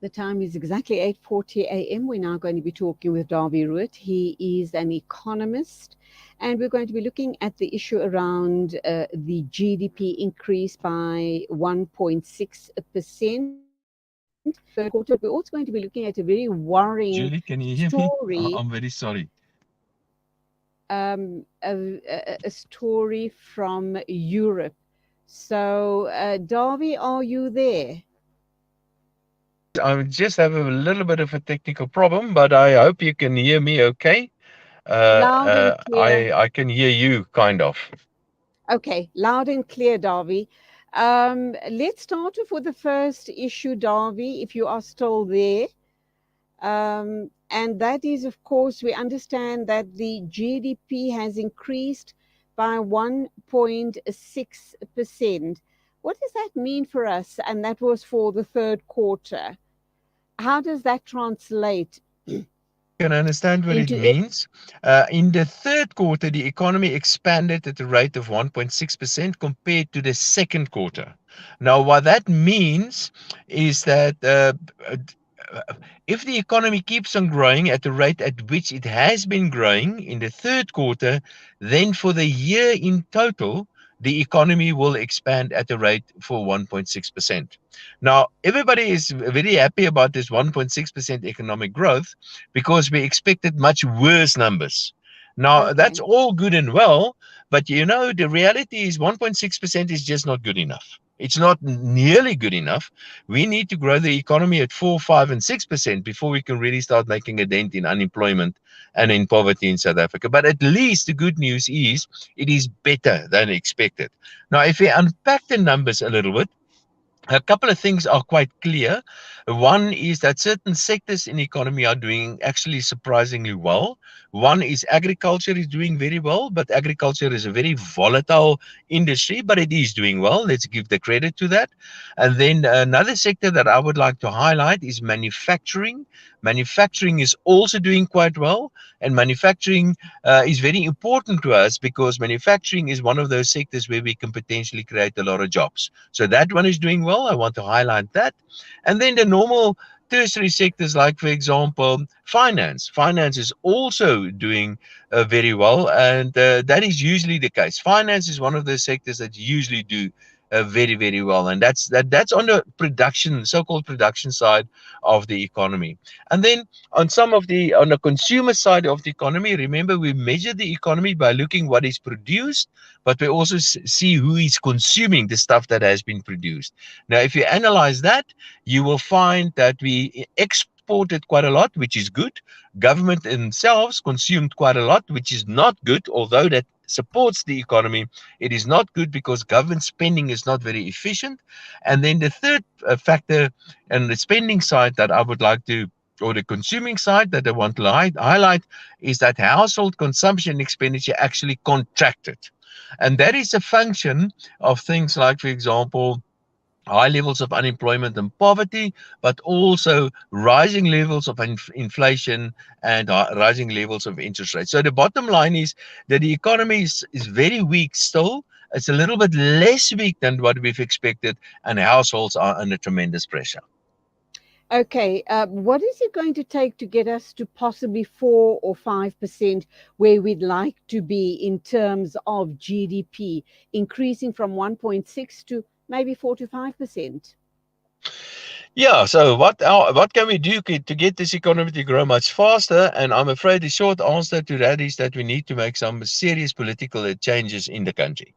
The time is exactly 8:40 a.m. We're now going to be talking with Davy Ruit. He is an economist, and we're going to be looking at the issue around the GDP increase by 1.6% for the third quarter. We're also going to be looking at a very worrying Julie, can you hear me? story, I'm very sorry. a story from Europe. So, Davy, are you there? I just have a little bit of a technical problem, but I hope you can hear me okay. Loud and clear. I can hear you kind of. Okay, loud and clear, Darby. Let's start off with the first issue, Darby, if you are still there. And that is, of course, we understand that the GDP has increased by 1.6%. What does that mean for us? And that was for the third quarter. How does that translate I can understand what it into means. In the third quarter, the economy expanded at a rate of 1.6% compared to the second quarter. Now, what that means is that if the economy keeps on growing at the rate at which it has been growing in the third quarter, then for the year in total, the economy will expand at a rate for 1.6%. Now, everybody is very happy about this 1.6% economic growth because we expected much worse numbers. Now, that's okay? all good and well, but you know, the reality is 1.6% is just not good enough. It's not nearly good enough. We need to grow the economy at 4, 5, and 6% before we can really start making a dent in unemployment and in poverty in South Africa. But at least the good news is it is better than expected. Now, if we unpack the numbers a little bit, a couple of things are quite clear. One is that certain sectors in the economy are doing actually surprisingly well. One is agriculture is doing very well, but agriculture is a very volatile industry, but it is doing well. Let's give the credit to that. And then another sector that I would like to highlight is manufacturing. Manufacturing is also doing quite well, and manufacturing is very important to us because manufacturing is one of those sectors where we can potentially create a lot of jobs. So that one is doing well. I want to highlight that. And then the normal tertiary sectors, like, for example, finance. Finance is also doing very well, and that is usually the case. Finance is one of those sectors that usually do very, very well, and that's on the production, so-called production side of the economy. And then on the consumer side of the economy, remember we measure the economy by looking what is produced, but we also see who is consuming the stuff that has been produced. Now, if you analyze that, you will find that we exported quite a lot, which is good. Government themselves consumed quite a lot, which is not good, although that supports the economy. It is not good because government spending is not very efficient. And then the third factor and the spending side that I would like to, or the consuming side that I want to highlight, is that household consumption expenditure actually contracted. And that is a function of things like, for example, high levels of unemployment and poverty, but also rising levels of inflation and rising levels of interest rates. So the bottom line is that the economy is very weak still. It's a little bit less weak than what we've expected, and households are under tremendous pressure. Okay, what is it going to take to get us to possibly 4 or 5% where we'd like to be in terms of GDP, increasing from 1.6 to maybe 4 to 5%? Yeah, so what can we do to get this economy to grow much faster? And I'm afraid the short answer to that is that we need to make some serious political changes in the country.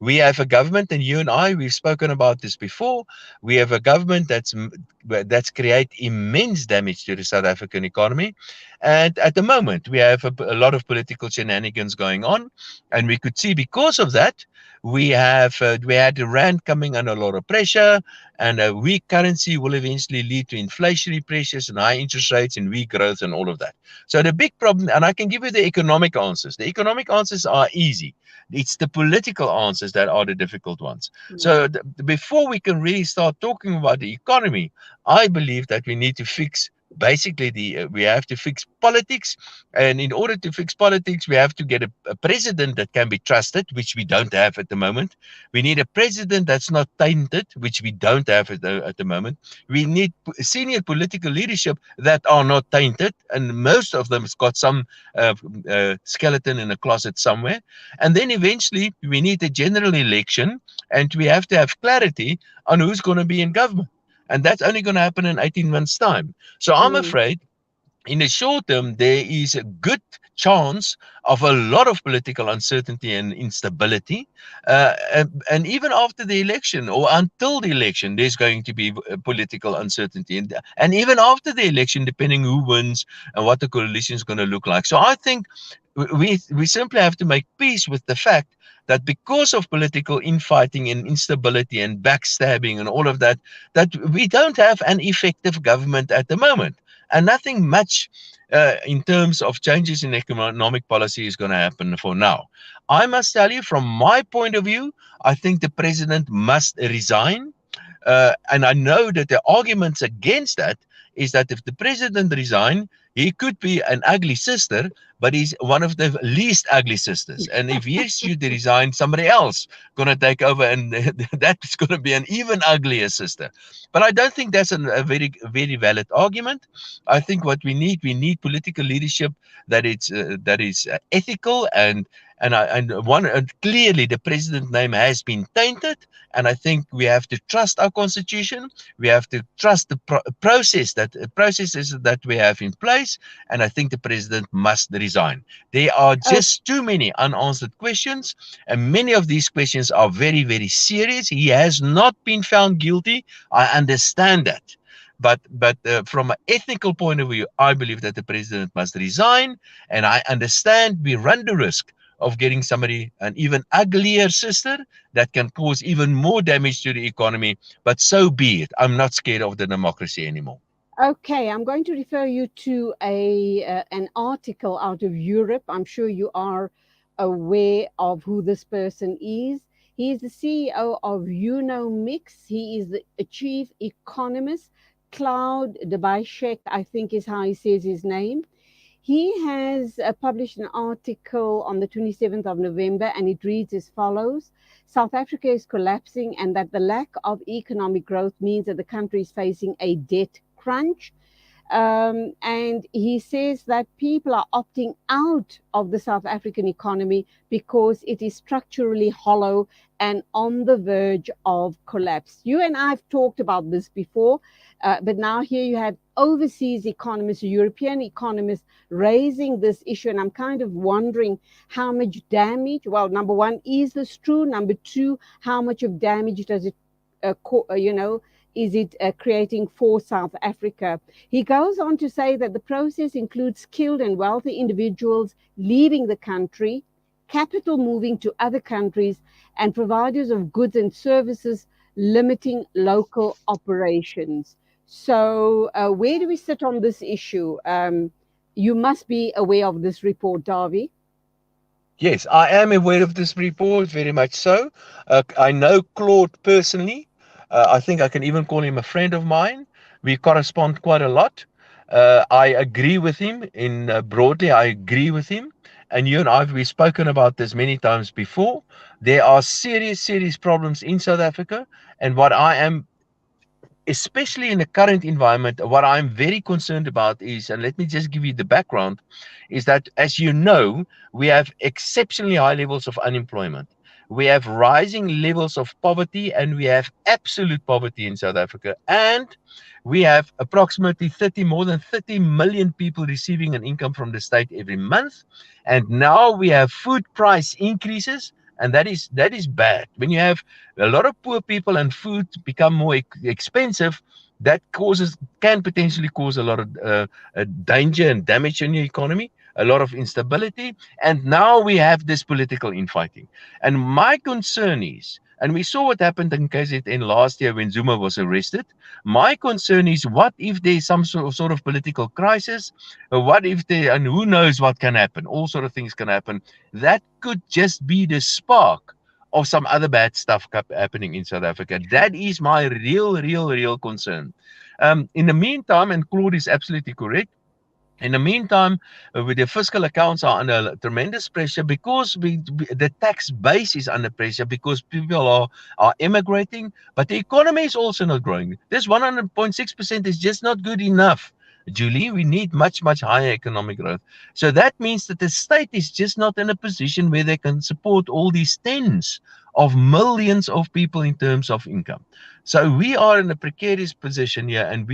We have a government, and you and I, we've spoken about this before. We have a government that's create immense damage to the South African economy, and at the moment we have a lot of political shenanigans going on, and we could see because of that we had the rand coming under a lot of pressure, and a weak currency will eventually lead to inflationary pressures and high interest rates and weak growth and all of that. So the big problem, and I can give you the economic answers. The economic answers are easy. It's the political answers that are the difficult ones. So Mm. before we can really start talking about the economy, I believe that we need to fix basically we have to fix politics, and in order to fix politics we have to get a president that can be trusted, which we don't have at the moment. We need a president that's not tainted, which we don't have at the moment. We need senior political leadership that are not tainted, and most of them has got some skeleton in a closet somewhere. And then eventually we need a general election, and we have to have clarity on who's going to be in government, and that's only going to happen in 18 months time. So I'm Mm. afraid in the short term, there is a good chance of a lot of political uncertainty and instability. And even after the election or until the election, there's going to be political uncertainty. And even after the election, depending who wins and what the coalition is going to look like. So I think we simply have to make peace with the fact that because of political infighting and instability and backstabbing and all of that, that we don't have an effective government at the moment. And nothing much in terms of changes in economic policy is going to happen for now. I must tell you, from my point of view, I think the president must resign. And I know that the arguments against that is that if the president resign, he could be an ugly sister, but he's one of the least ugly sisters. And if he should resign, somebody else going to take over, and that's going to be an even uglier sister. But I don't think that's a very, very valid argument. I think what we need political leadership that is ethical, and clearly the president's name has been tainted. And I think we have to trust our constitution. We have to trust the processes that we have in place. And I think the president must resign. There are Oh, just too many unanswered questions, and many of these questions are very, very serious. He has not been found guilty. I understand that. But from an ethical point of view, I believe that the president must resign. And I understand we run the risk of getting somebody, an even uglier sister, that can cause even more damage to the economy. But so be it. I'm not scared of the democracy anymore. okay. I'm going to refer you to an article out of Europe. I'm sure you are aware of who this person is. He is the CEO of Unomix. He is the chief economist. Cloud Debashek, I think is how he says his name. He has published an article on the 27th of November, and it reads as follows: South Africa is collapsing, and that the lack of economic growth means that the country is facing a debt crunch. And he says that people are opting out of the South African economy because it is structurally hollow and on the verge of collapse. You and I have talked about this before, but now here you have overseas economists, European economists raising this issue. And I'm kind of wondering how much damage, well, number one, is this true? Number two, how much of damage does it, is it creating for South Africa? He goes on to say that the process includes skilled and wealthy individuals leaving the country, capital moving to other countries, and providers of goods and services limiting local operations. So, where do we sit on this issue? You must be aware of this report, Darby. Yes, I am aware of this report, very much so. I know Claude personally. I think I can even call him a friend of mine. We correspond quite a lot. I agree with him in broadly. I agree with him, and you and we've spoken about this many times before. There are serious, serious problems in South Africa, and what I am, especially in the current environment, what I'm very concerned about is, and let me just give you the background, is that, as you know, we have exceptionally high levels of unemployment. We have rising levels of poverty, and we have absolute poverty in South Africa. And we have approximately more than 30 million people receiving an income from the state every month. And now we have food price increases, and that is bad. When you have a lot of poor people and food become more expensive, that can potentially cause a lot of danger and damage in your economy, a lot of instability. And now we have this political infighting. And my concern is, and we saw what happened in KZN last year when Zuma was arrested. My concern is, what if there's some sort of political crisis? What if and who knows what can happen? All sort of things can happen. That could just be the spark of some other bad stuff happening in South Africa. That is my real concern. In the meantime, and Claude is absolutely correct, in the meantime, with the fiscal accounts are under tremendous pressure because the tax base is under pressure because people are emigrating, but the economy is also not growing. This 100.6% is just not good enough. Julie, we need much, much higher economic growth. So that means that the state is just not in a position where they can support all these tens of millions of people in terms of income. So we are in a precarious position here, and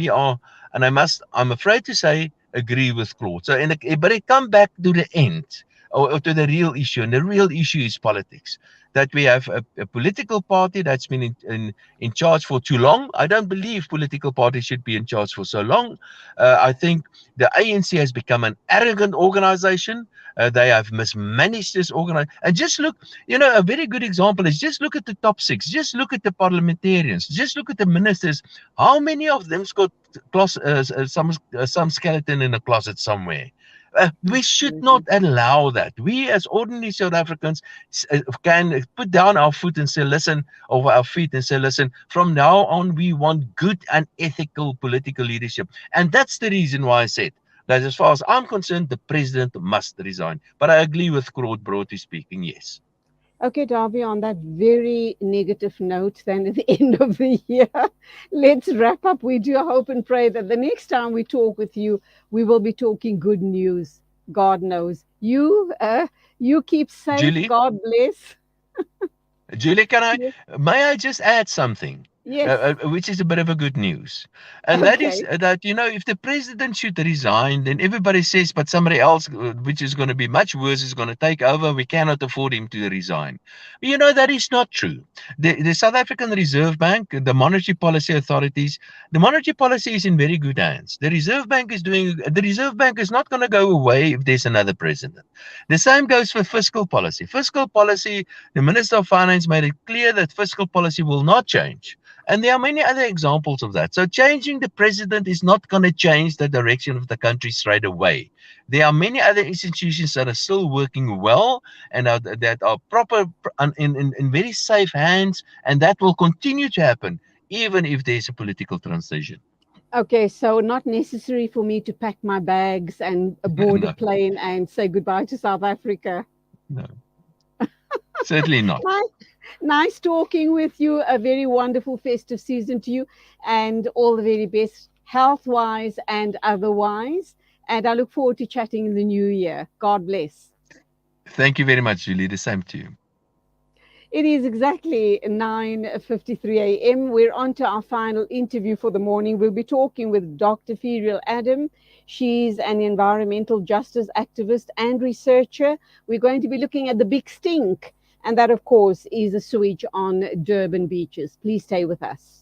I'm afraid to say, agree with Claude. So, but it come back to the end, or to the real issue, and the real issue is politics. That we have a political party that's been in charge for too long. I don't believe political parties should be in charge for so long. I think the ANC has become an arrogant organization. They have mismanaged this organization. And just look, a very good example is just look at the top six. Just look at the parliamentarians. Just look at the ministers. How many of them's got some skeleton in a closet somewhere? We should not allow that. We, as ordinary South Africans, can put down our foot and say, listen, over our feet and say, listen, from now on, we want good and ethical political leadership. And that's the reason why I said that, as far as I'm concerned, the president must resign. But I agree with Claude, broadly speaking, yes. Okay, Darby, on that very negative note, then at the end of the year, let's wrap up. We do hope and pray that the next time we talk with you, we will be talking good news. God knows. You keep safe. Julie? God bless. Julie, Yes. may I just add something? Yes. Which is a bit of a good news. And that is Okay. that, if the president should resign, then everybody says, but somebody else, which is going to be much worse, is going to take over. We cannot afford him to resign. That is not true. The South African Reserve Bank, the monetary policy authorities, the monetary policy is in very good hands. The Reserve Bank is not going to go away if there's another president. The same goes for fiscal policy. Fiscal policy, the Minister of Finance made it clear that fiscal policy will not change. And there are many other examples of that. So changing the president is not going to change the direction of the country straight away. There are many other institutions that are still working well and that are proper in very safe hands, and that will continue to happen even if there's a political transition. Okay, so not necessary for me to pack my bags and board a No, plane and say goodbye to South Africa. no, certainly not. Nice talking with you. A very wonderful festive season to you, and all the very best, health wise and otherwise. And I look forward to chatting in the new year. God bless. Thank you very much, Julie. The same to you. It is exactly 9:53 a.m. We're on to our final interview for the morning. We'll be talking with Dr. Ferial Adam. She's an environmental justice activist and researcher. We're going to be looking at the big stink, and that, of course, is the sewage on Durban beaches. Please stay with us.